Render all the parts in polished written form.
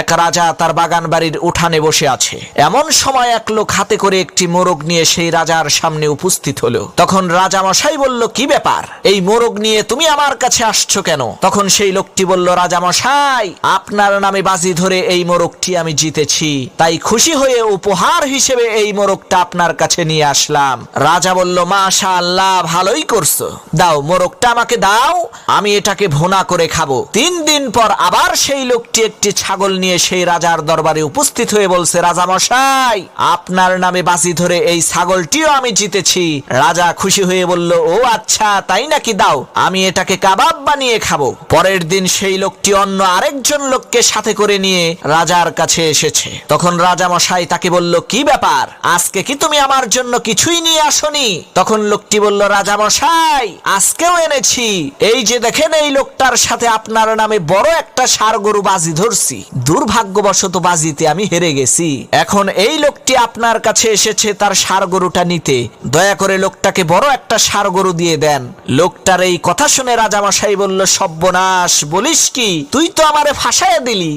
এক রাজা তার বাগান বাড়ির উঠানে বসে আছে। এমন সময় এক লোক হাতে করে একটি মোরগ নিয়ে সেই রাজার সামনে উপস্থিত হলো। তখন রাজা মশাই বলল, কি ব্যাপার, এই মোরগ নিয়ে তুমি আমার কাছে আসছো কেন? তখন সেই লোকটি বলল, রাজা মশাই, আপনার নামে বাজি ধরে এই মোরগটি আমি জিতেছি, তাই খুশি হয়ে উপহার হিসেবে এই মোরগটা আপনার কাছে নিয়ে আসলাম। রাজা বলল, মাশাআল্লাহ, ভালোই করছো, দাও মোরগটা আমাকে দাও, আমি এটাকে ভুনা করে খাবো। 3 দিন পর আবার সেই লোকটি একটি ছাগল নিয়ে সেই রাজার দরবারে উপস্থিত হয়ে বলছে, রাজা মশাই, আপনার নামে বাজি ধরে এই ছাগলটিও আমি জিতেছি। রাজা খুশি হয়ে বলল, ও আচ্ছা, তাই নাকি, দাও আমি এটাকে কাবাব বানিয়ে খাবো। পরের দিন সেই লোকটি অন্য আরেকজন লোককে সাথে করে নিয়ে রাজার কাছে এসেছে। তখন রাজা মশাই তাকে বলল, কি ব্যাপার, আজকে কি তুমি আমার জন্য কিছুই নিয়ে আসনি? তখন লোকটি বলল, রাজা মশাই, আজকেও এনেছি, এই যে দেখেন, এই লোকটার সাথে আপনার নামে বড় একটা ষাঁড় গরু বাজি ধরছি, দুর্ভাগ্যবশত বাজিতে আমি হেরে গেছি। এখন এই লোকটি আপনার কাছে এসেছে তার ষাঁড় গরুটা নিতে, দয়া করে লোকটাকে বড় একটা ষাঁড় গরু দিয়ে দেন। লোকটার এই কথা শুনে রাজামশাই বলল, সর্বনাশ, বলিস কি, তুই তো আমারে ফাঁসাইয়া দিলি।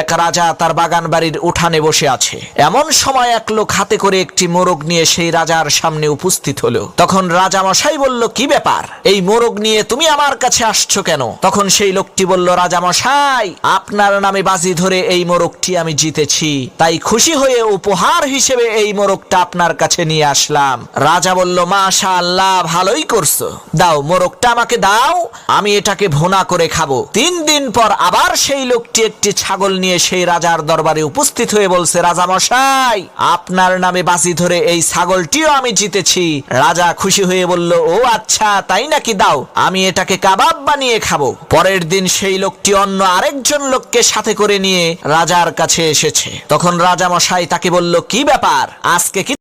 এক রাজা তার বাগান বাড়ির উঠানে বসে আছে। এমন সময় এক লোক হাতে করে একটি মোরগ নিয়ে সেই রাজার সামনে উপস্থিত হলো। তখন রাজা মশাই বলল, কি ব্যাপার, এই মোরগ নিয়ে তুমি আমার কাছে আসছো কেন? তখন সেই লোকটি বলল, রাজা মশাই, আপনার নামে বাজি ধরে এই মোরগটি আমি জিতেছি, তাই খুশি হয়ে উপহার হিসেবে এই মোরগটা আপনার কাছে নিয়ে আসলাম। রাজা বলল, মাশাআল্লাহ, ভালোই করছো, দাও মোরগটা আমাকে দাও, আমি এটাকে ভুনা করে খাবো। 3 দিন পর আবার সেই লোকটি একটি ছাগল নিয়ে সেই রাজার দরবারে উপস্থিত হয়ে বলছে, রাজা মশাই, আপনার নামে বাজি ধরে এই ছাগলটিও আমি জিতেছি। রাজা খুশি হয়ে বলল, ও আচ্ছা, তাই নাকি, দাও আমি এটাকে কাবাব বানিয়ে খাবো। পরের দিন সেই লোকটি অন্য আরেকজন লোককে সাথে করে নিয়ে রাজার কাছে এসেছে। তখন রাজা মশাই তাকে বলল, কি ব্যাপার, আজকে কি